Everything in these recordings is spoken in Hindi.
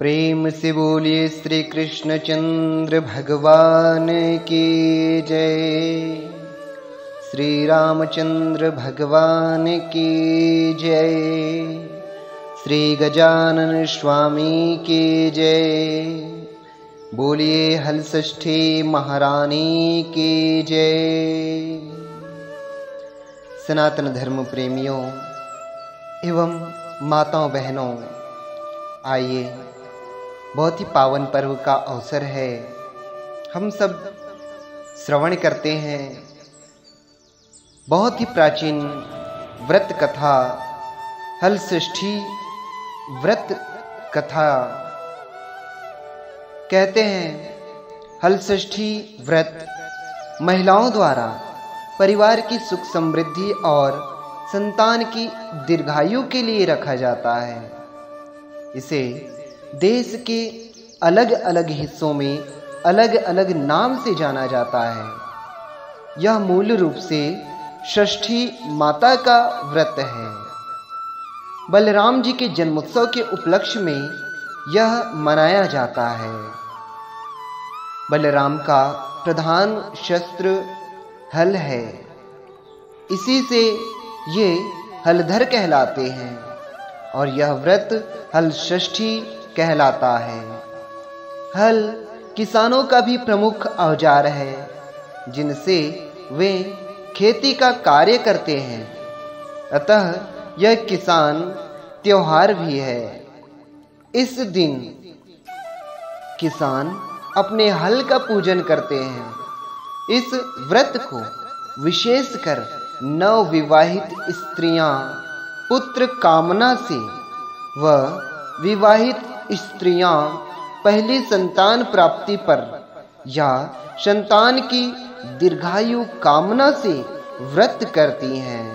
प्रेम से बोलिए श्री कृष्णचंद्र भगवान की जय। श्री रामचंद्र भगवान की जय। श्री गजानन स्वामी की जय। बोलिए हलषष्ठी महारानी की जय। सनातन धर्म प्रेमियों एवं माताओं बहनों, आइए, बहुत ही पावन पर्व का अवसर है। हम सब श्रवण करते हैं बहुत ही प्राचीन व्रत कथा, हलषष्ठी व्रत कथा। कहते हैं हलषष्ठी व्रत महिलाओं द्वारा परिवार की सुख समृद्धि और संतान की दीर्घायु के लिए रखा जाता है। इसे देश के अलग अलग हिस्सों में अलग अलग नाम से जाना जाता है। यह मूल रूप से षष्ठी माता का व्रत है। बलराम जी के जन्मोत्सव के उपलक्ष्य में यह मनाया जाता है। बलराम का प्रधान शस्त्र हल है। इसी से ये हलधर कहलाते हैं और यह व्रत हलषष्ठी कहलाता है। हल किसानों का भी प्रमुख औजार है, जिनसे वे खेती का कार्य करते हैं। अतः यह किसान त्योहार भी है। इस दिन किसान अपने हल का पूजन करते हैं। इस व्रत को विशेषकर नवविवाहित स्त्रियां पुत्र कामना से व विवाहित स्त्रियां पहली संतान प्राप्ति पर या संतान की दीर्घायु कामना से व्रत करती हैं।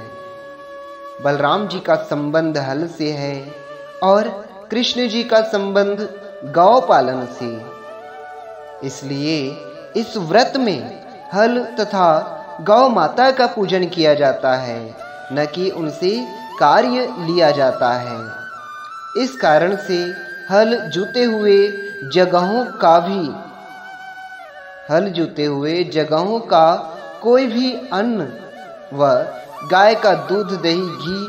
बलराम जी का संबंध हल से है और कृष्ण जी का संबंध गौ पालन से। इसलिए इस व्रत में हल तथा गौ माता का पूजन किया जाता है, न कि उनसे कार्य लिया जाता है। इस कारण से हल जोते हुए जगहों का कोई भी अन्न व गाय का दूध, दही, घी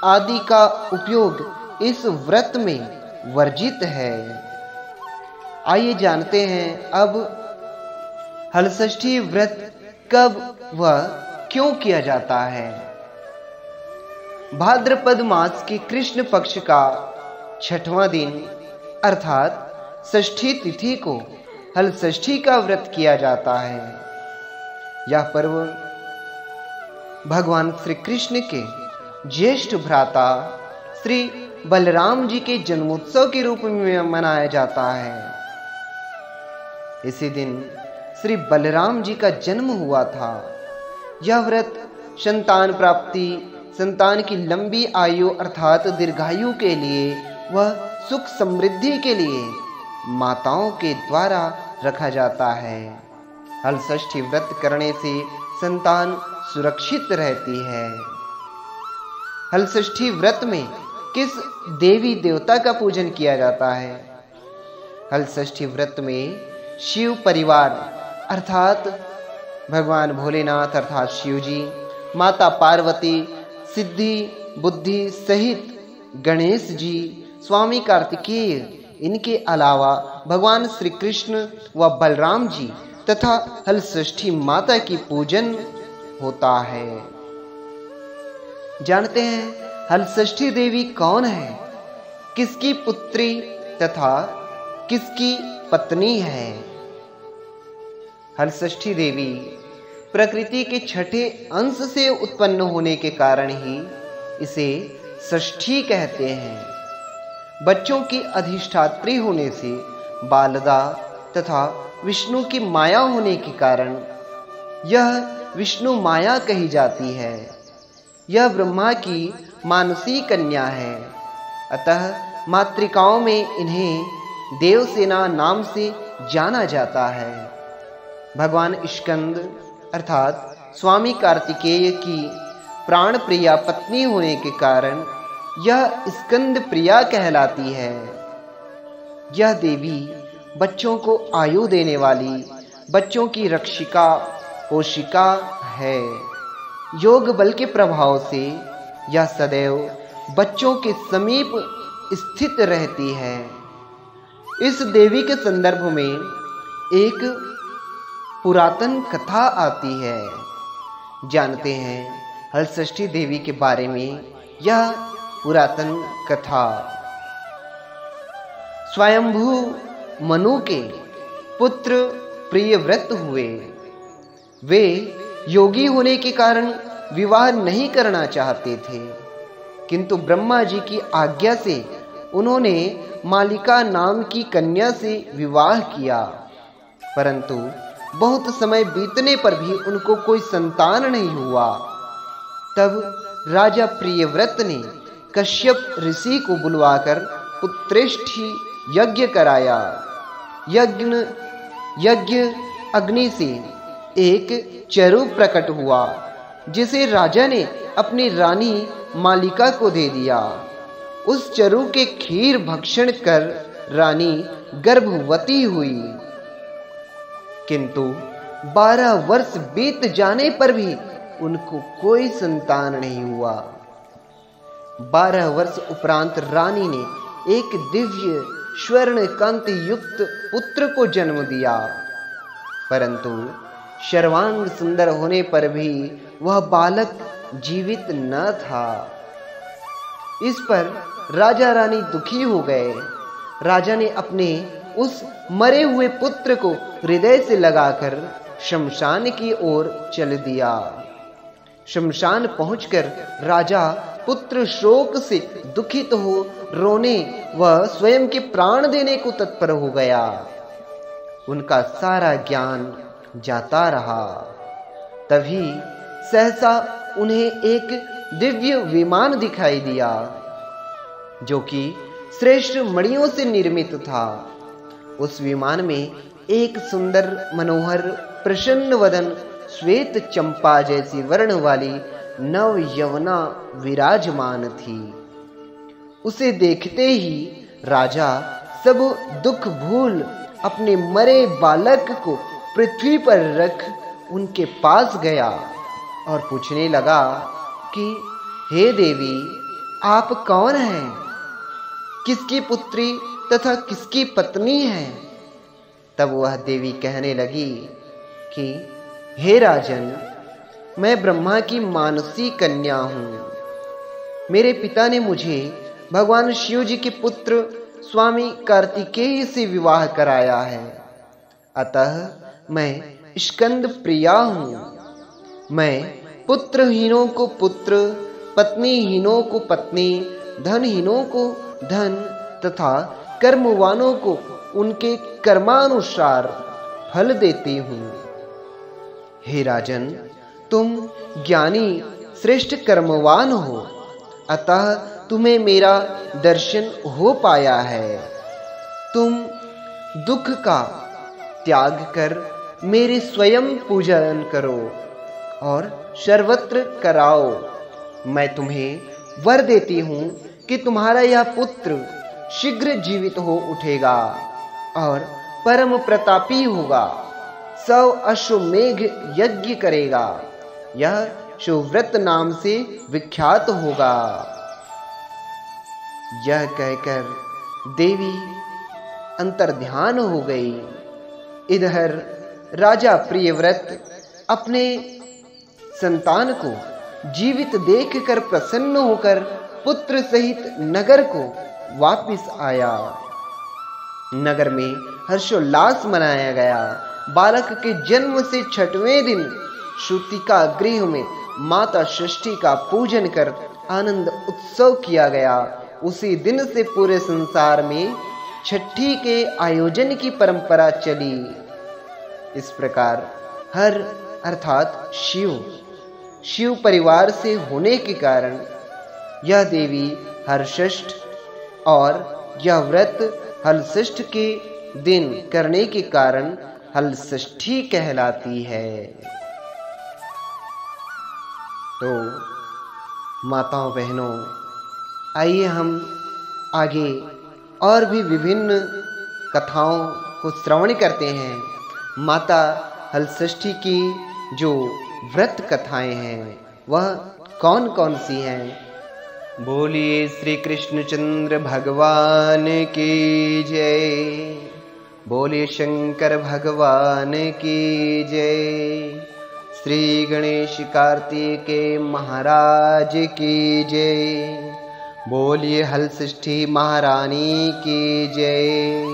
आदि का उपयोग इस व्रत में वर्जित है। आइए जानते हैं अब हलषष्ठी व्रत कब व क्यों किया जाता है। भाद्रपद मास के कृष्ण पक्ष का 6वां दिन अर्थात षष्ठी तिथि को हलषष्ठी का व्रत किया जाता है। यह पर्व भगवान श्री कृष्ण के ज्येष्ठ भ्राता श्री बलराम जी के जन्मोत्सव के रूप में मनाया जाता है। इसी दिन श्री बलराम जी का जन्म हुआ था। यह व्रत संतान प्राप्ति, संतान की लंबी आयु अर्थात दीर्घायु के लिए व सुख समृद्धि के लिए माताओं के द्वारा रखा जाता है। हलषष्ठी व्रत करने से संतान सुरक्षित रहती है। हलषष्ठी व्रत में किस देवी देवता का पूजन किया जाता है? हलषष्ठी व्रत में शिव परिवार अर्थात भगवान भोलेनाथ अर्थात शिव जी, माता पार्वती, सिद्धि बुद्धि सहित गणेश जी, स्वामी कार्तिकेय, इनके अलावा भगवान श्री कृष्ण व बलराम जी तथा हलषष्ठी माता की पूजन होता है। जानते हैं हलषष्ठी देवी कौन है, किसकी पुत्री तथा किसकी पत्नी है? हलषष्ठी देवी प्रकृति के छठे अंश से उत्पन्न होने के कारण ही इसे षष्ठी कहते हैं। बच्चों की अधिष्ठात्री होने से बालदा तथा विष्णु की माया होने के कारण यह विष्णु माया कही जाती है। यह ब्रह्मा की मानसी कन्या है। अतः मातृकाओं में इन्हें देवसेना नाम से जाना जाता है। भगवान स्कंद अर्थात स्वामी कार्तिकेय की प्राण प्रिया पत्नी होने के कारण यह स्कंद प्रिया कहलाती है। यह देवी बच्चों को आयु देने वाली, बच्चों की रक्षिका पोषिका है। योग बल के प्रभाव से यह सदैव बच्चों के समीप स्थित रहती है। इस देवी के संदर्भ में एक पुरातन कथा आती है। जानते हैं हलषष्ठी देवी के बारे में यह पुरातन कथा। स्वयंभू मनु के पुत्र प्रियव्रत हुए। वे योगी होने के कारण विवाह नहीं करना चाहते थे, किंतु ब्रह्मा जी की आज्ञा से उन्होंने मालिका नाम की कन्या से विवाह किया। परंतु बहुत समय बीतने पर भी उनको कोई संतान नहीं हुआ। तब राजा प्रियव्रत ने कश्यप ऋषि को बुलवाकर पुत्रेष्ठी यज्ञ कराया। यज्ञ अग्नि से एक चरु प्रकट हुआ, जिसे राजा ने अपनी रानी मालिका को दे दिया। उस चरु के खीर भक्षण कर रानी गर्भवती हुई, किंतु 12 वर्ष बीत जाने पर भी उनको कोई संतान नहीं हुआ। 12 वर्ष उपरांत रानी ने एक दिव्य स्वर्ण कांति युक्त पुत्र को जन्म दिया, परंतु सर्वांग सुंदर होने पर भी वह बालक जीवित न था। इस पर राजा रानी दुखी हो गए। राजा ने अपने उस मरे हुए पुत्र को हृदय से लगाकर शमशान की ओर चल दिया। शमशान पहुंचकर राजा पुत्र शोक से दुखित हो रोने व स्वयं के प्राण देने को तत्पर हो गया। उनका सारा ज्ञान जाता रहा। तभी सहसा उन्हें एक दिव्य विमान दिखाई दिया, जो कि श्रेष्ठ मणियों से निर्मित था। उस विमान में एक सुंदर मनोहर प्रसन्न वदन श्वेत चंपा जैसी वर्ण वाली नव यवना विराजमान थी। उसे देखते ही राजा सब दुख भूल अपने मरे बालक को पृथ्वी पर रख उनके पास गया और पूछने लगा कि हे देवी, आप कौन हैं? किसकी पुत्री तथा किसकी पत्नी है? तब वह देवी कहने लगी कि हे राजन, मैं ब्रह्मा की मानसी कन्या हूं। मेरे पिता ने मुझे भगवान शिव जी के पुत्र स्वामी कार्तिकेय से विवाह कराया है, अतः मैं स्कंद प्रिया हूं। मैं पुत्रहीनों को पुत्र, पत्नीहीनों को पत्नी, धनहीनों को धन तथा कर्मवानों को उनके कर्मानुसार फल देती हूं। हे राजन, तुम ज्ञानी श्रेष्ठ कर्मवान हो, अतः तुम्हें मेरा दर्शन हो पाया है। तुम दुख का त्याग कर मेरे स्वयं पूजन करो और सर्वत्र कराओ। मैं तुम्हें वर देती हूं कि तुम्हारा यह पुत्र शीघ्र जीवित हो उठेगा और परम प्रतापी होगा। 100 अश्वमेघ यज्ञ करेगा। यह शिवव्रत नाम से विख्यात होगा। यह कहकर देवी अंतर्ध्यान हो गई। इधर राजा प्रियव्रत अपने संतान को जीवित देखकर प्रसन्न होकर पुत्र सहित नगर को वापस आया। नगर में हर्षोल्लास मनाया गया। बालक के जन्म से 6वें दिन श्रुतिका गृह में माता षष्ठी का पूजन कर आनंद उत्सव किया गया। उसी दिन से पूरे संसार में छठी के आयोजन की परंपरा चली। इस प्रकार हर अर्थात शिव परिवार से होने के कारण यह देवी हरषष्ठ और यह व्रत हलषष्ठ के दिन करने के कारण हलषष्ठी कहलाती है। तो माताओं बहनों, आइए हम आगे और भी विभिन्न कथाओं को श्रवण करते हैं। माता हलषष्ठी की जो व्रत कथाएं हैं वह कौन कौन सी हैं? बोलिए श्री कृष्णचंद्र भगवान की जय। बोलिए शंकर भगवान की जय। श्री गणेश कार्तिकेय महाराज की जय। बोलिए हलषष्ठी महारानी की जय।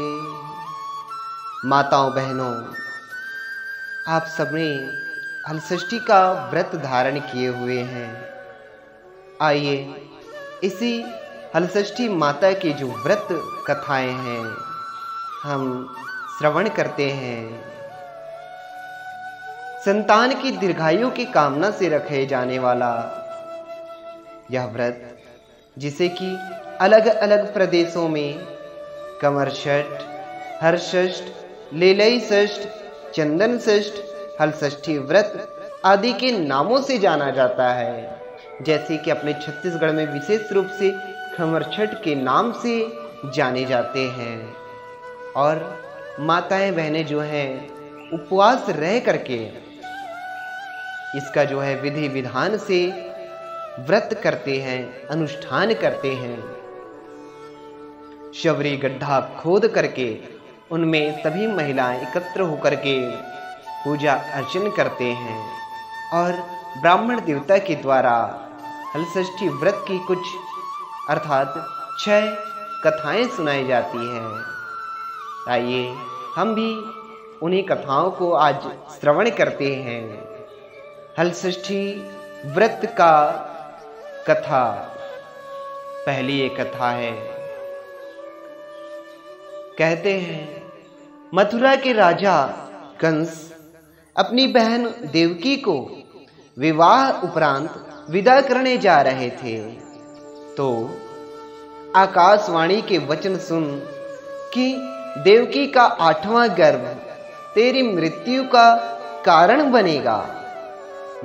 माताओं बहनों, आप सबने हलषष्ठी का व्रत धारण किए हुए हैं। आइए इसी हलषष्ठी माता की जो व्रत कथाएं हैं हम श्रवण करते हैं। संतान की दीर्घायु की कामना से रखे जाने वाला यह व्रत, जिसे कि अलग अलग प्रदेशों में कमर षष्ठ, हरषष्ठ, लेलई षष्ठ, चंदन षष्ठ, हलषष्ठी व्रत आदि के नामों से जाना जाता है। जैसे कि अपने छत्तीसगढ़ में विशेष रूप से खमर छठ के नाम से जाने जाते हैं। और माताएं बहनें जो हैं उपवास रह करके इसका जो है विधि विधान से व्रत करते हैं, अनुष्ठान करते हैं। शबरी गड्ढा खोद करके उनमें सभी महिलाएं एकत्र होकर के पूजा अर्चन करते हैं और ब्राह्मण देवता के द्वारा हलषष्ठी व्रत की कुछ अर्थात 6 कथाएं सुनाई जाती हैं। आइए हम भी उन्हीं कथाओं को आज श्रवण करते हैं। हलषष्ठी व्रत का कथा पहली एक कथा है। कहते हैं मथुरा के राजा कंस अपनी बहन देवकी को विवाह उपरांत विदा करने जा रहे थे, तो आकाशवाणी के वचन सुन कि देवकी का 8वां गर्भ तेरी मृत्यु का कारण बनेगा,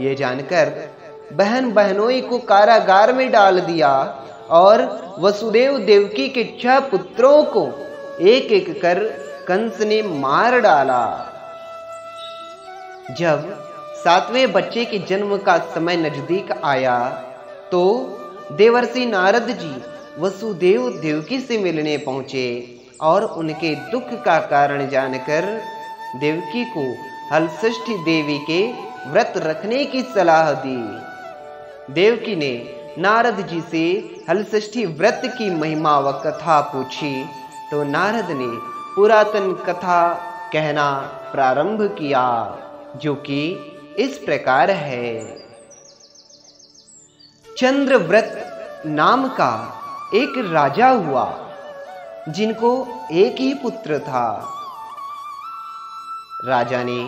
ये जानकर बहन बहनोई को कारागार में डाल दिया और वसुदेव देवकी के 6 पुत्रों को एक एक कर कंस ने मार डाला। जब 7वें बच्चे के जन्म का समय नजदीक आया तो देवर्षि नारद जी वसुदेव देवकी से मिलने पहुंचे और उनके दुख का कारण जानकर देवकी को हलषष्ठी देवी के व्रत रखने की सलाह दी। देवकी ने नारद जी से हलषष्ठी व्रत की महिमा व कथा पूछी तो नारद ने पुरातन कथा कहना प्रारंभ किया, जो कि इस प्रकार है। चंद्रव्रत नाम का एक राजा हुआ जिनको एक ही पुत्र था। राजा ने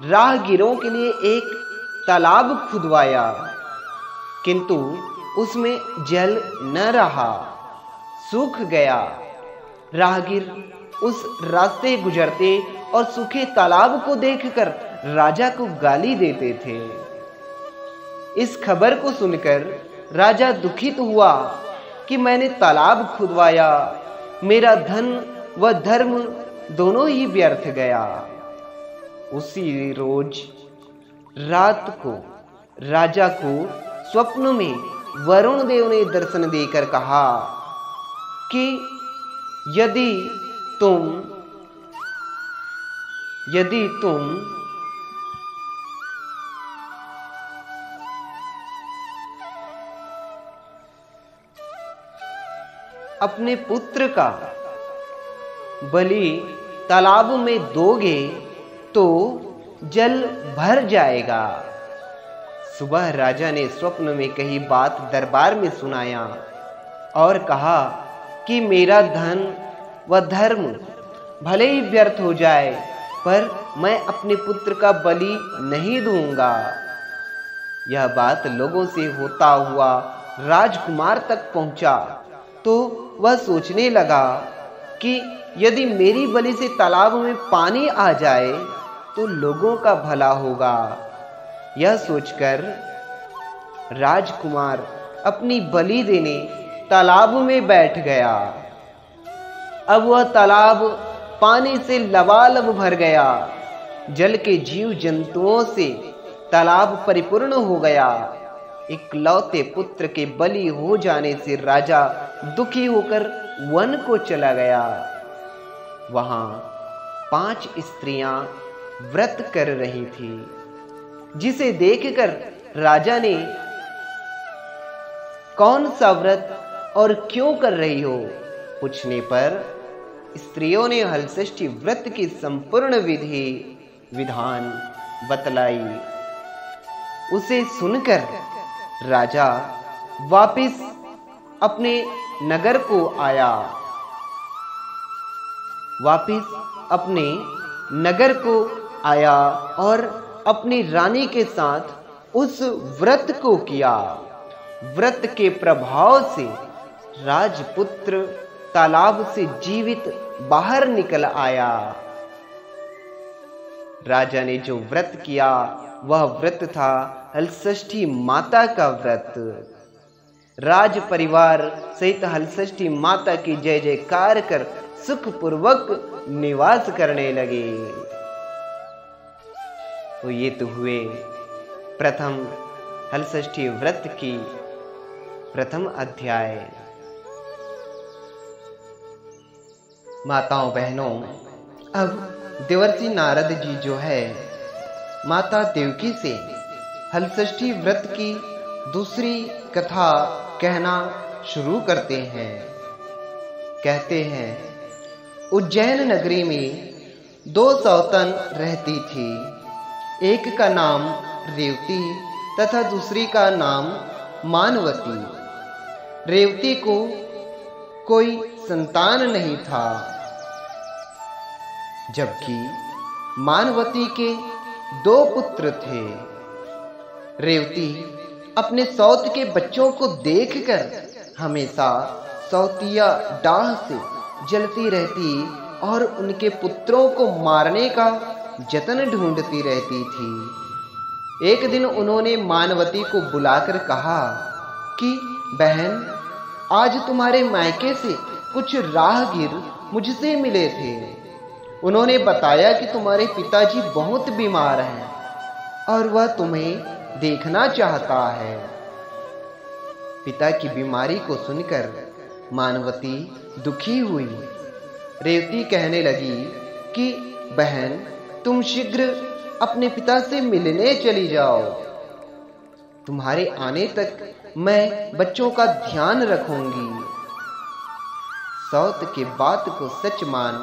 राहगीरों के लिए एक तालाब खुदवाया, किंतु उसमें जल न रहा, सूख गया। राहगीर उस रास्ते गुजरते और सूखे तालाब को देखकर राजा को गाली देते थे। इस खबर को सुनकर राजा दुखित हुआ कि मैंने तालाब खुदवाया, मेरा धन व धर्म दोनों ही व्यर्थ गया। उसी रोज रात को राजा को स्वप्न में वरुण देव ने दर्शन देकर कहा कि यदि तुम अपने पुत्र का बलि तालाब में दोगे तो जल भर जाएगा। सुबह राजा ने स्वप्न में कही बात दरबार में सुनाया और कहा कि मेरा धन व धर्म भले ही व्यर्थ हो जाए, पर मैं अपने पुत्र का बलि नहीं दूंगा। यह बात लोगों से होता हुआ राजकुमार तक पहुंचा तो वह सोचने लगा कि यदि मेरी बलि से तालाब में पानी आ जाए तो लोगों का भला होगा। यह सोचकर राजकुमार अपनी बलि देने तालाब में बैठ गया। अब वह तालाब पानी से लबालब भर गया। जल के जीव जंतुओं से तालाब परिपूर्ण हो गया। इकलौते पुत्र के बलि हो जाने से राजा दुखी होकर वन को चला गया। वहां 5 स्त्रियां व्रत कर रही थी, जिसे देखकर राजा ने कौन सा व्रत और क्यों कर रही हो पूछने पर स्त्रियों ने हलषष्ठी व्रत की संपूर्ण विधि विधान बतलाई। उसे सुनकर राजा वापिस अपने नगर को आया। और अपनी रानी के साथ उस व्रत को किया। व्रत के प्रभाव से राजपुत्र तालाब से जीवित बाहर निकल आया। राजा ने जो व्रत किया वह व्रत था हलषष्ठी माता का व्रत। राज परिवार सहित हलषष्ठी माता की जय जयकार कर सुखपूर्वक निवास करने लगे। तो ये तो हुए प्रथम हलषष्ठी व्रत की प्रथम अध्याय। माताओं बहनों, अब देवर्षि नारद जी जो है माता देवकी से हलषष्ठी व्रत की दूसरी कथा कहना शुरू करते हैं। कहते हैं, उज्जैन नगरी में 2 सौतन रहती थी। एक का नाम रेवती तथा दूसरी का नाम मानवती। रेवती को कोई संतान नहीं था, जबकि मानवती के 2 पुत्र थे। रेवती अपने सौत के बच्चों को देखकर हमेशा सौतिया डाह से जलती रहती और उनके पुत्रों को मारने का जतन ढूंढती रहती थी। एक दिन उन्होंने मानवती को बुलाकर कहा कि बहन, आज तुम्हारे मायके से कुछ राहगीर मुझसे मिले थे। उन्होंने बताया कि तुम्हारे पिताजी बहुत बीमार हैं और वह तुम्हें देखना चाहता है। पिता की बीमारी को सुनकर मानवती दुखी हुई। रेवती कहने लगी कि बहन, तुम शीघ्र अपने पिता से मिलने चली जाओ। तुम्हारे आने तक मैं बच्चों का ध्यान रखूंगी। सौत के बात को सच मान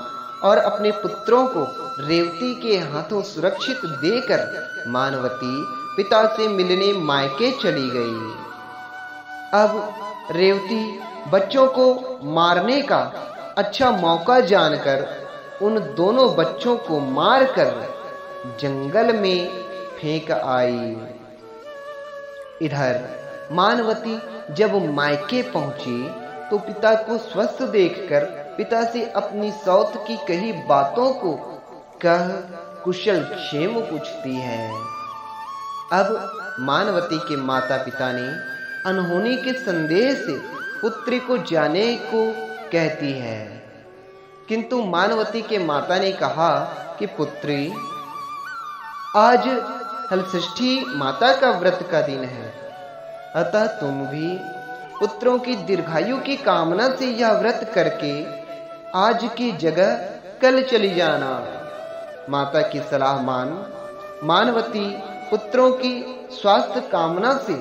और अपने पुत्रों को रेवती के हाथों सुरक्षित देकर मानवती पिता से मिलने मायके चली गई। अब रेवती बच्चों को मारने का अच्छा मौका जानकर उन दोनों बच्चों को मारकर जंगल में फेंक आई। इधर मानवती जब मायके पहुंची तो पिता को स्वस्थ देखकर पिता से अपनी सौत की कही बातों को कह कुशल क्षेम पूछती है। अब मानवती के माता पिता ने अनहोनी के संदेह से पुत्री को जाने को कहती है, किंतु मानवती के माता ने कहा कि पुत्री, आज हलषष्ठी माता का व्रत का दिन है, अतः तुम भी पुत्रों की दीर्घायु की कामना से यह व्रत करके आज की जगह कल चली जाना। माता की सलाह मान मानवती पुत्रों की स्वास्थ्य कामना से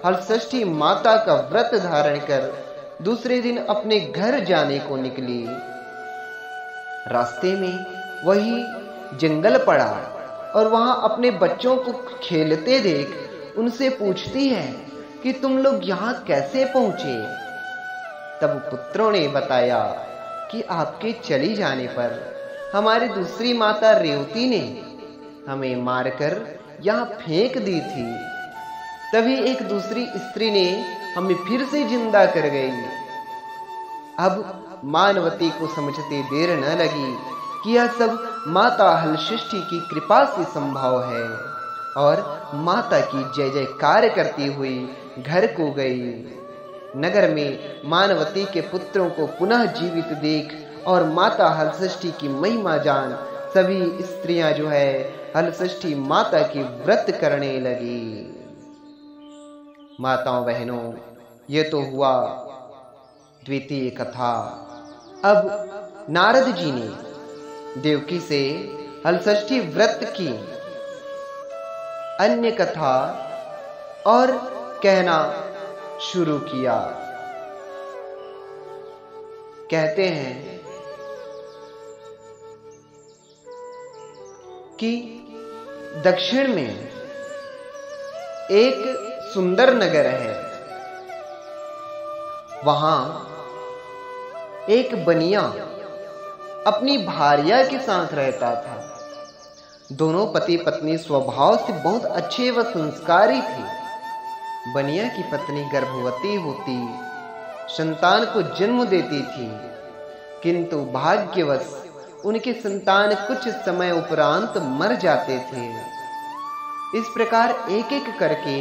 हलषष्ठी माता का व्रत धारण कर दूसरे दिन अपने घर जाने को निकली। रास्ते में वही जंगल पड़ा और वहां अपने बच्चों को खेलते देख उनसे पूछती है कि तुम लोग यहां कैसे पहुंचे। तब पुत्रों ने बताया कि आपके चली जाने पर हमारी दूसरी माता रेवती ने हमें मारकर यहां फेंक दी थी। तभी एक दूसरी स्त्री ने हमें फिर से जिंदा कर गई। अब मानवती को समझते देर न लगी कि यह सब माता हलषष्ठी की कृपा से संभव है, और माता की जय जयकार करती हुई घर को गई। नगर में मानवती के पुत्रों को पुनः जीवित देख और माता हलषष्ठी की महिमा जान सभी स्त्रियां जो है हलषष्ठी माता की व्रत करने लगी। माताओं बहनों, ये तो हुआ द्वितीय कथा। अब नारद जी ने देवकी से हलषष्ठी व्रत की अन्य कथा और कहना शुरू किया। कहते हैं कि दक्षिण में एक सुंदर नगर है। वहां एक बनिया अपनी भार्या के साथ रहता था। दोनों पति पत्नी स्वभाव से बहुत अच्छे व संस्कारी थे। बनिया की पत्नी गर्भवती होती संतान को जन्म देती थी, किंतु भाग्यवश उनके संतान कुछ समय उपरांत मर जाते थे। इस प्रकार एक एक करके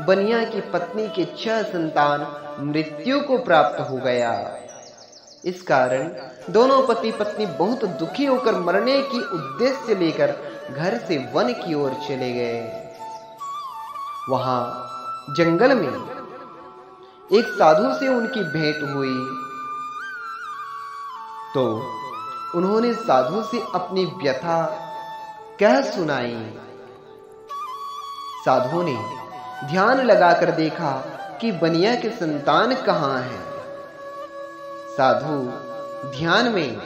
बनिया की पत्नी के 6 संतान मृत्यु को प्राप्त हो गया। इस कारण दोनों पति पत्नी बहुत दुखी होकर मरने की उद्देश्य लेकर घर से वन की ओर चले गए। वहां जंगल में एक साधु से उनकी भेंट हुई तो उन्होंने साधु से अपनी व्यथा कह सुनाई। साधु ने ध्यान लगाकर देखा कि बनिया के संतान कहां हैं। साधु ध्यान में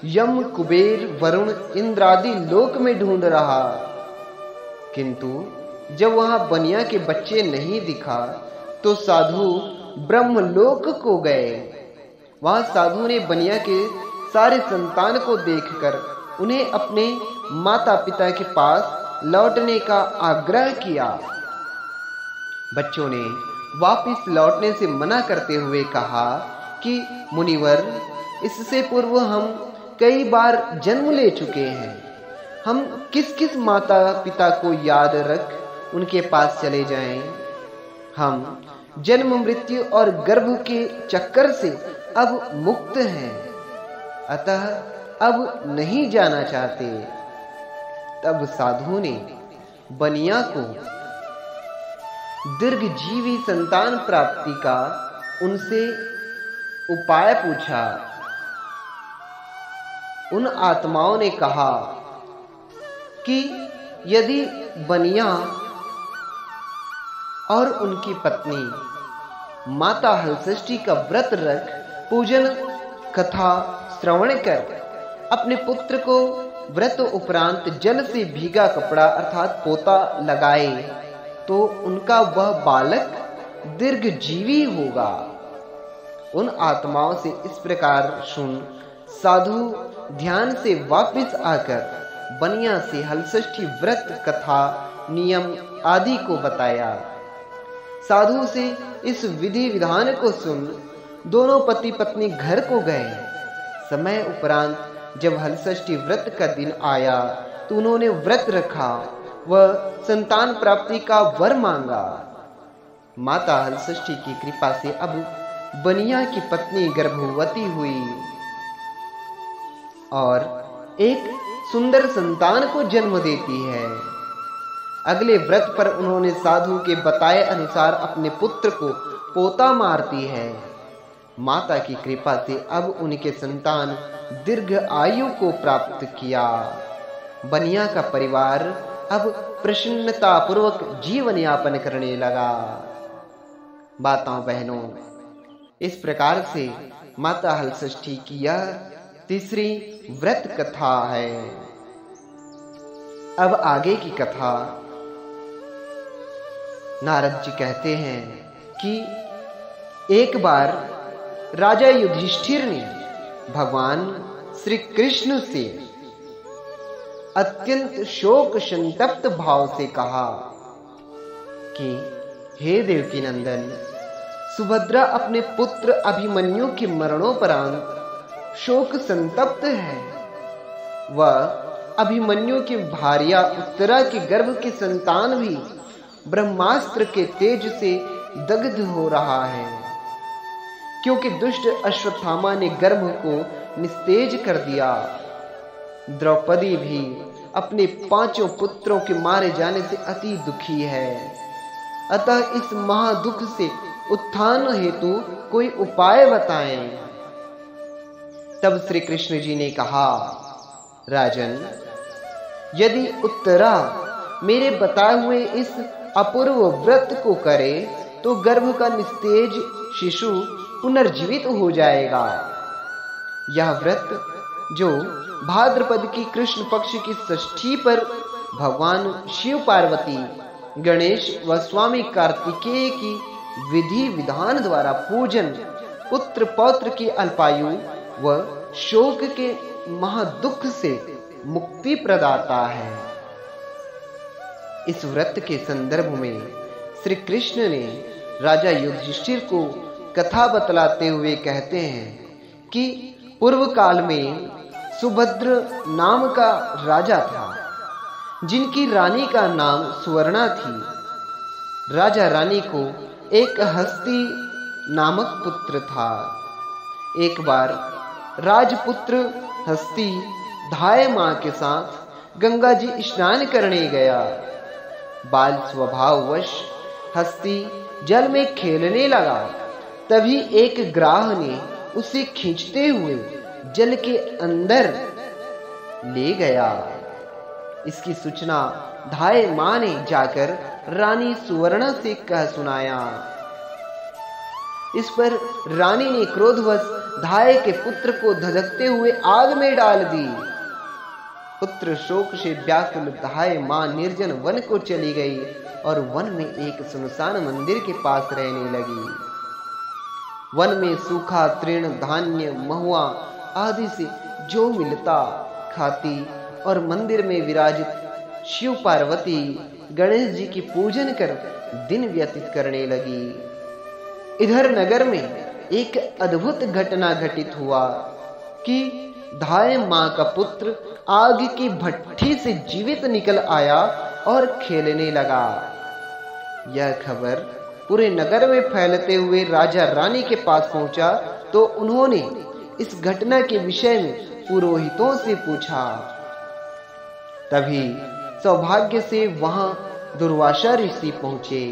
यम, कुबेर, वरुण, इंद्र आदि लोक में ढूंढ रहा, किंतु जब वहां बनिया के बच्चे नहीं दिखा तो साधु ब्रह्मलोक को गए। वहां साधु ने बनिया के सारे संतान को देखकर उन्हें अपने माता पिता के पास लौटने का आग्रह किया। बच्चों ने वापस लौटने से मना करते हुए कहा कि मुनिवर, इससे पूर्व हम कई बार जन्म ले चुके हैं। हम किस किस माता पिता को याद रख उनके पास चले जाएं। हम जन्म, मृत्यु और गर्भ के चक्कर से अब मुक्त हैं, अतः अब नहीं जाना चाहते। तब साधु ने बनिया को दीर्घजीवी संतान प्राप्ति का उनसे उपाय पूछा। उन आत्माओं ने कहा कि यदि बनिया और उनकी पत्नी माता हलषष्ठी का व्रत रख पूजन कथा श्रवण कर अपने पुत्र को व्रत उपरांत जल से भीगा कपड़ा अर्थात पोता लगाए तो उनका वह बालक दीर्घजीवी होगा। उन आत्माओं से इस प्रकार सुन साधु ध्यान से वापस आकर बनिया से हलषष्ठी व्रत कथा नियम आदि को बताया। साधु से इस विधि विधान को सुन दोनों पति पत्नी घर को गए। समय उपरांत जब हलषष्ठी व्रत का दिन आया तो उन्होंने व्रत रखा व संतान प्राप्ति का वर मांगा। माता हलषष्ठी की कृपा से अब बनिया की पत्नी गर्भवती हुई और एक सुंदर संतान को जन्म देती है। अगले व्रत पर उन्होंने साधु के बताए अनुसार अपने पुत्र को पोता मारती है। माता की कृपा से अब उनके संतान दीर्घ आयु को प्राप्त किया। बनिया का परिवार अब प्रसन्नता पूर्वक जीवन यापन करने लगा। माताओं बहनों, इस प्रकार से माता हलषष्ठी की यह तीसरी व्रत कथा है। अब आगे की कथा नारद जी कहते हैं कि एक बार राजा युधिष्ठिर ने भगवान श्री कृष्ण से अत्यंत शोक संतप्त भाव से कहा कि हे देवकी नंदन, सुभद्रा अपने पुत्र अभिमन्यु के मरणोपरांत शोक संतप्त है। वह अभिमन्यु की भार्या उत्तरा के गर्भ के संतान भी ब्रह्मास्त्र के तेज से दग्ध हो रहा है। क्योंकि दुष्ट अश्वत्थामा ने गर्भ को निस्तेज कर दिया। द्रौपदी भी अपने 5 पुत्रों के मारे जाने से अति दुखी है। अतः इस महादुख से उत्थान हेतु कोई उपाय बताएं। तब श्री कृष्ण जी ने कहा, राजन, यदि उत्तरा मेरे बताए हुए इस अपूर्व व्रत को करे तो गर्भ का निस्तेज शिशु पुनर्जीवित हो जाएगा। यह व्रत जो भाद्रपद की कृष्ण पक्ष की षष्ठी पर भगवान शिव पार्वती, गणेश व स्वामी कार्तिकेय की विधि विधान द्वारा पूजन पुत्र पौत्र की अल्पायु व शोक के महादुख से मुक्ति प्रदाता है। इस व्रत के संदर्भ में श्री कृष्ण ने राजा युधिष्ठिर को कथा बतलाते हुए कहते हैं कि पूर्व काल में सुभद्र नाम का राजा था, जिनकी रानी का नाम सुवर्णा थी। राजा रानी को एक हस्ती नामक पुत्र था। एक बार राजपुत्र हस्ती धाय मां के साथ गंगा जी स्नान करने गया। बाल स्वभाववश हस्ती जल में खेलने लगा। तभी एक ग्राह ने उसे खींचते हुए जल के अंदर ले गया। इसकी सूचना धाय मां ने जाकर रानी सुवर्णा से कह सुनाया। इस पर रानी ने क्रोधवश धाय के पुत्र को धधकते हुए आग में डाल दी। पुत्र शोक से व्याकुल धाय मां निर्जन वन को चली गई और वन में एक सुनसान मंदिर के पास रहने लगी। वन में सूखा तृण, धान्य, महुआ आदि से जो मिलता खाती और मंदिर में विराजित शिव पार्वती गणेश जी की पूजन कर दिन व्यतीत करने लगी। इधर नगर में एक अद्भुत घटना घटित हुआ कि धाय मां का पुत्र आग की भट्ठी से जीवित निकल आया और खेलने लगा। यह खबर पूरे नगर में फैलते हुए राजा रानी के पास पहुंचा तो उन्होंने इस घटना के विषय में पुरोहितों से पूछा। तभी सौभाग्य से वहां दुर्वासा ऋषि पहुंचे।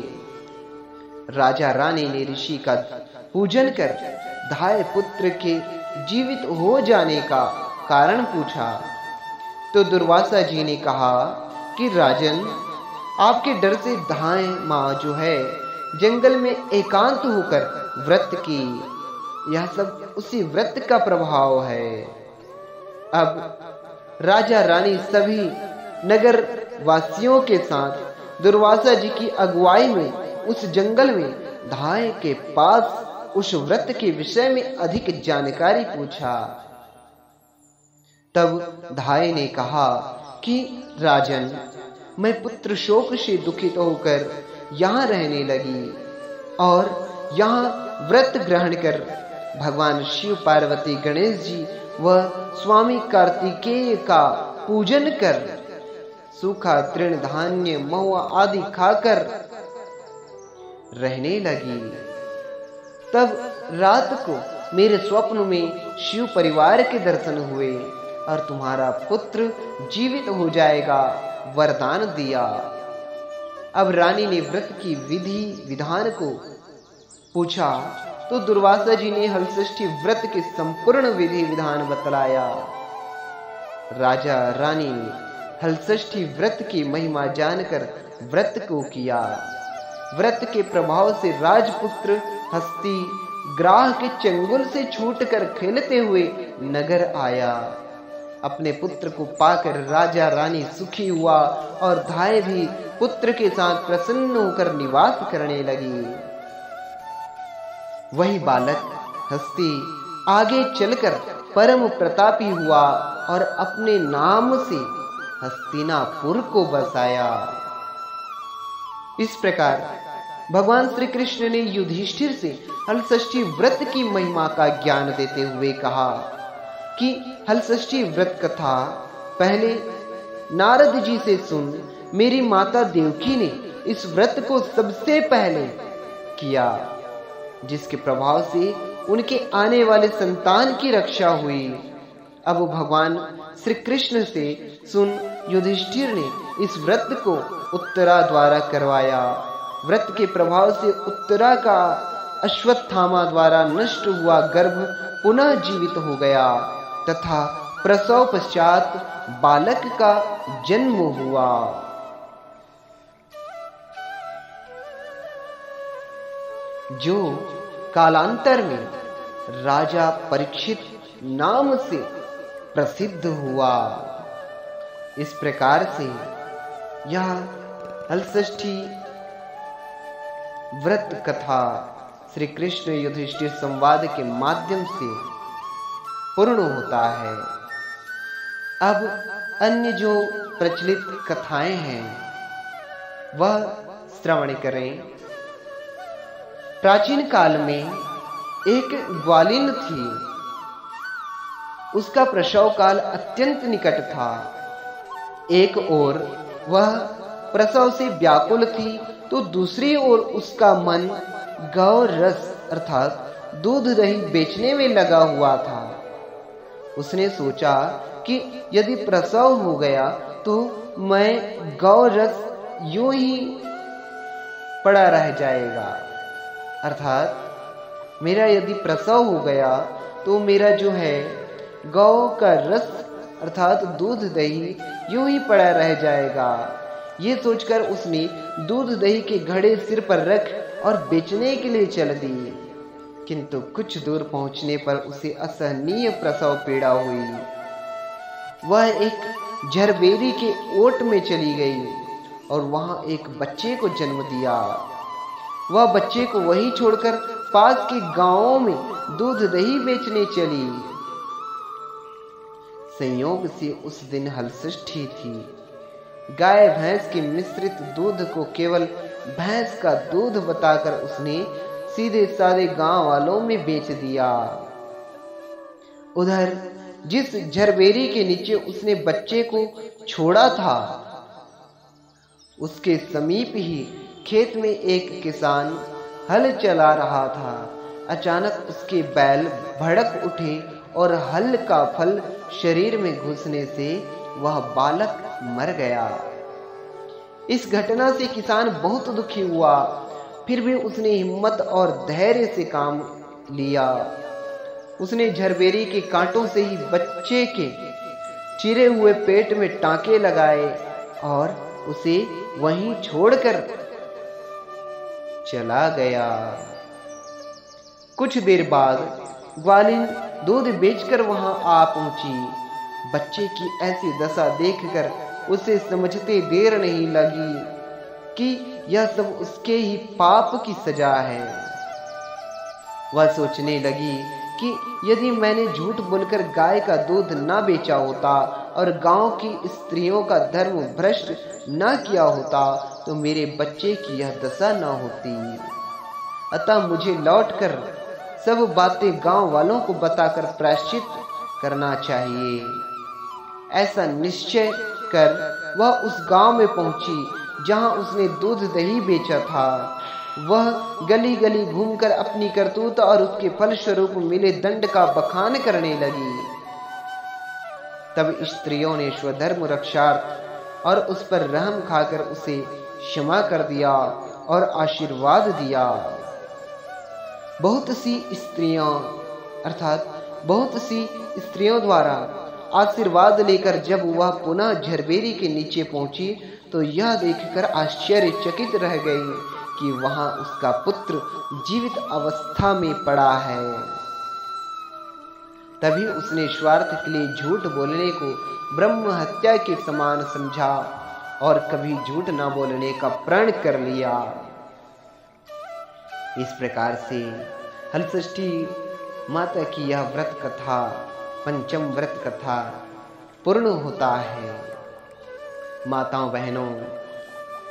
राजा रानी ने ऋषि का पूजन कर धाय पुत्र के जीवित हो जाने का कारण पूछा तो दुर्वासा जी ने कहा कि राजन, आपके डर से धाय मां जो है जंगल में एकांत होकर व्रत की। यह सब उसी व्रत का प्रभाव है। अब राजा रानी सभी नगर वासियों के साथ दुर्वासा जी की अगुवाई में उस जंगल में धाय के पास उस व्रत के विषय में अधिक जानकारी पूछा। तब धाय ने कहा कि राजन, मैं पुत्र शोक से दुखित होकर यहाँ रहने लगी और यहाँ व्रत ग्रहण कर भगवान शिव पार्वती गणेश जी व स्वामी कार्तिकेय का पूजन कर सूखा तृण, धान्य, महुआ आदि खाकर रहने लगी। तब रात को मेरे स्वप्न में शिव परिवार के दर्शन हुए और तुम्हारा पुत्र जीवित हो जाएगा वरदान दिया। अब रानी ने व्रत की विधि विधान को पूछा तो दुर्वासा जी ने हलषष्ठी व्रत के संपूर्ण विधि विधान बतलाया। राजा रानी ने हलषष्ठी व्रत की महिमा जानकर व्रत को किया। व्रत के प्रभाव से राजपुत्र हस्ती ग्राह के चंगुल से छूटकर खेलते हुए नगर आया। अपने पुत्र को पाकर राजा रानी सुखी हुआ और धाय भी पुत्र के साथ प्रसन्न होकर निवास करने लगी। वही बालक हस्ती आगे चलकर परम प्रतापी हुआ और अपने नाम से हस्तिनापुर को बसाया। इस प्रकार भगवान श्री कृष्ण ने युधिष्ठिर से हलषष्ठी व्रत की महिमा का ज्ञान देते हुए कहा कि हलषष्ठी व्रत कथा पहले नारद जी से सुन। मेरी माता देवकी ने इस व्रत को सबसे पहले किया, जिसके प्रभाव से उनके आने वाले संतान की रक्षा हुई। अब भगवान श्री कृष्ण से सुन युधिष्ठिर ने इस व्रत को उत्तरा द्वारा करवाया। व्रत के प्रभाव से उत्तरा का अश्वत्थामा द्वारा नष्ट हुआ गर्भ पुनः जीवित हो गया तथा प्रसव पश्चात बालक का जन्म हुआ। जो कालांतर में राजा परीक्षित नाम से प्रसिद्ध हुआ। इस प्रकार से यह हलषष्ठी व्रत कथा श्री कृष्ण युधिष्ठिर संवाद के माध्यम से पूर्ण होता है। अब अन्य जो प्रचलित कथाएं हैं वह श्रवण करें। प्राचीन काल में एक ग्वालिन थी। उसका प्रसव काल अत्यंत निकट था। एक ओर वह प्रसव से व्याकुल थी तो दूसरी ओर उसका मन गौ रस अर्थात दूध दही बेचने में लगा हुआ था। उसने सोचा कि यदि प्रसव हो गया तो मैं गौ रस यूं ही पड़ा रह जाएगा, अर्थात मेरा यदि प्रसव हो गया तो मेरा जो है गौ का रस अर्थात दूध दही यूं ही पड़ा रह जाएगा। ये सोचकर उसने दूध दही के घड़े सिर पर रख और बेचने के लिए चल दी। किंतु कुछ दूर पहुंचने पर उसे असहनीय प्रसव पीड़ा हुई। वह एक झरबेरी के ओट में चली गई और वहां एक बच्चे को जन्म दिया। वह बच्चे को वहीं छोड़कर पास के गांवों में दूध दही बेचने चली। संयोग से उस दिन हलषष्ठी थी। गाय भैंस के मिश्रित दूध को केवल भैंस का दूध बताकर उसने सीधे साधे गांव वालों में बेच दिया। उधर जिस झरबेरी के नीचे उसने बच्चे को छोड़ा था उसके समीप ही खेत में एक किसान हल चला रहा था। अचानक उसके बैल भड़क उठे और हल का फल शरीर में घुसने से वह बालक मर गया। इस घटना से किसान बहुत दुखी हुआ, फिर भी उसने हिम्मत और धैर्य से काम लिया। उसने झरबेरी के कांटों से ही बच्चे के चिरे हुए पेट में टांके लगाए और उसे वहीं छोड़कर चला गया। कुछ देर बाद ग्वालिन दूध बेचकर वहां आ पहुंची। बच्चे की ऐसी दशा देखकर उसे समझते देर नहीं लगी कि यह सब उसके ही पाप की सजा है। वह सोचने लगी कि यदि मैंने झूठ बोलकर गाय का दूध न बेचा होता और गांव की स्त्रियों का धर्म भ्रष्ट न किया होता तो मेरे बच्चे की यह दशा न होती। अतः मुझे लौटकर सब बातें गांव वालों को बताकर प्रायश्चित करना चाहिए। ऐसा निश्चय कर वह उस गांव में पहुंची जहां उसने दूध दही बेचा था। वह गली गली घूमकर अपनी करतूत और उसके फल स्वरूप मिले दंड का बखान करने लगी। तब स्त्रियों ने स्वधर्म रक्षार्थ और उस पर रहम खाकर उसे क्षमा कर दिया और आशीर्वाद दिया। बहुत सी स्त्रियों द्वारा आशीर्वाद लेकर जब वह पुनः झरबेरी के नीचे पहुंची तो यह देखकर आश्चर्यचकित रह गई कि वहां उसका पुत्र जीवित अवस्था में पड़ा है। तभी उसने स्वार्थ के लिए झूठ बोलने को ब्रह्म हत्या के समान समझा और कभी झूठ न बोलने का प्रण कर लिया। इस प्रकार से हलषष्ठी माता की यह व्रत कथा, पंचम व्रत कथा पूर्ण होता है। माताओं बहनों,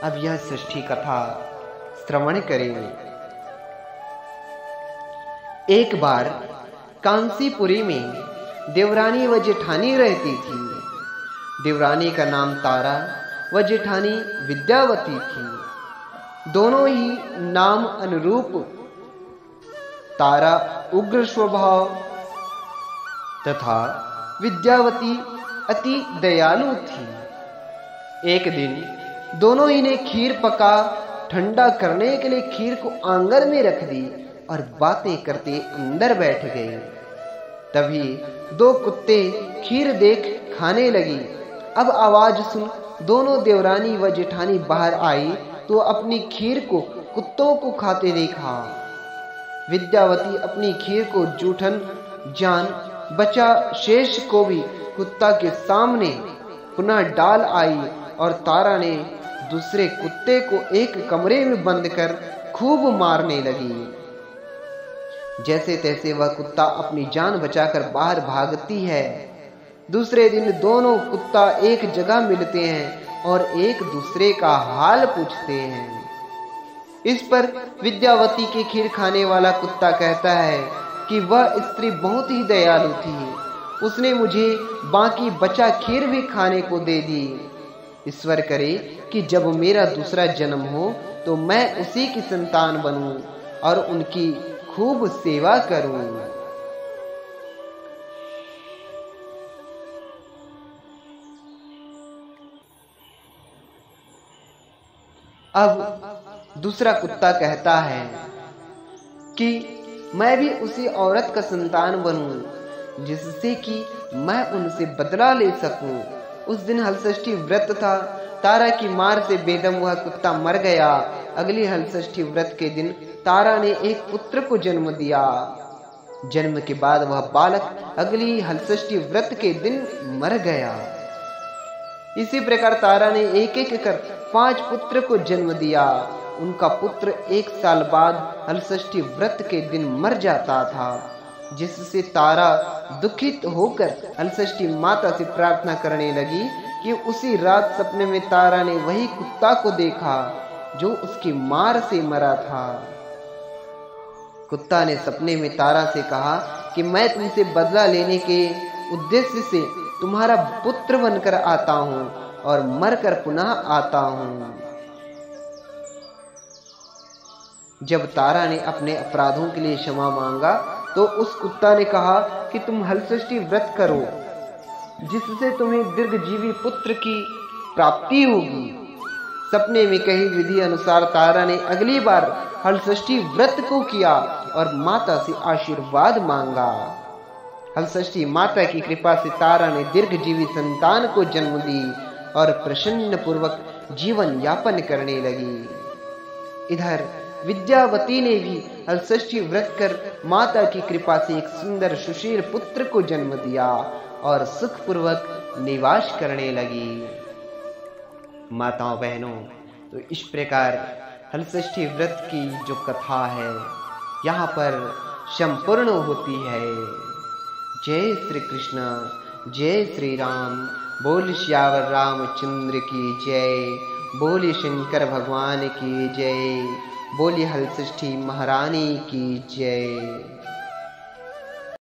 अब यह षष्ठी कथा श्रवण करेंगे। एक बार कांसीपुरी में देवरानी व जेठानी रहती थी। देवरानी का नाम तारा व जेठानी विद्यावती थी। दोनों ही नाम अनुरूप तारा उग्र स्वभाव तथा विद्यावती अति दयालु थी। एक दिन दोनों ही ने खीर पका ठंडा करने के लिए खीर को आंगन में रख दी और बातें करते अंदर बैठ गए। तभी दो कुत्ते खीर देख खाने लगी। अब आवाज सुन दोनों देवरानी व जेठानी बाहर आई तो अपनी खीर को कुत्तों को खाते देखा। विद्यावती अपनी खीर को जूठन जान बचा शेष को भी कुत्ता के सामने पुनः डाल आई और तारा ने दूसरे कुत्ते को एक कमरे में बंद कर खूब मारने लगी। जैसे तैसे वह कुत्ता अपनी जान बचाकर बाहर भागती है। दूसरे दिन दोनों कुत्ता एक जगह मिलते हैं और एक दूसरे का हाल पूछते हैं। इस पर विद्यावती के खीर खाने वाला कुत्ता कहता है कि वह स्त्री बहुत ही दयालु थी, उसने मुझे बाकी बचा खीर भी खाने को दे दी। ईश्वर करे कि जब मेरा दूसरा जन्म हो तो मैं उसी की संतान बनूं और उनकी खूब सेवा करूं। अब दूसरा कुत्ता कहता है कि मैं भी उसी औरत का संतान बनूं जिससे कि मैं उनसे बदला ले सकूं। उस दिन हलषष्ठी व्रत था। तारा की मार से बेदम वह कुत्ता मर गया। अगली हलषष्ठी व्रत के दिन तारा ने एक पुत्र को जन्म दिया। जन्म के बाद वह बालक अगली हलषष्ठी व्रत के दिन मर गया। इसी प्रकार तारा ने एक एक कर 5 पुत्र को जन्म दिया। उनका पुत्र 1 साल बाद हलषष्ठी व्रत के दिन मर जाता था, जिससे तारा दुखित होकर हलषष्ठी माता से प्रार्थना करने लगी कि उसी रात सपने में तारा ने वही कुत्ता को देखा जो उसकी मार से मरा था। कुत्ता ने सपने में तारा से कहा कि मैं तुमसे बदला लेने के उद्देश्य से तुम्हारा पुत्र बनकर आता हूं और मरकर पुनः आता हूं। जब तारा ने अपने अपराधों के लिए क्षमा मांगा तो उस कुत्ता ने कहा कि तुम हलषष्ठी व्रत करो, जिससे तुम्हें दीर्घजीवी पुत्र की प्राप्ति होगी। सपने में कही विधि अनुसार तारा ने अगली बार हलषष्ठी व्रत को किया और माता से आशीर्वाद मांगा। हलषष्ठी माता की कृपा से तारा ने दीर्घजीवी संतान को जन्म दी और प्रसन्न पूर्वक जीवन यापन करने लगी। इधर विद्यावती ने भी हलषष्ठी व्रत कर माता की कृपा से एक सुंदर सुशील पुत्र को जन्म दिया और सुखपूर्वक निवास करने लगी। माताओं बहनों, तो इस प्रकार हलषष्ठी व्रत की जो कथा है यहाँ पर संपूर्ण होती है। जय श्री कृष्ण, जय श्री राम। बोल श्यावर रामचंद्र की जय। बोले शंकर भगवान की जय। बोली हलषष्ठी महारानी की जय।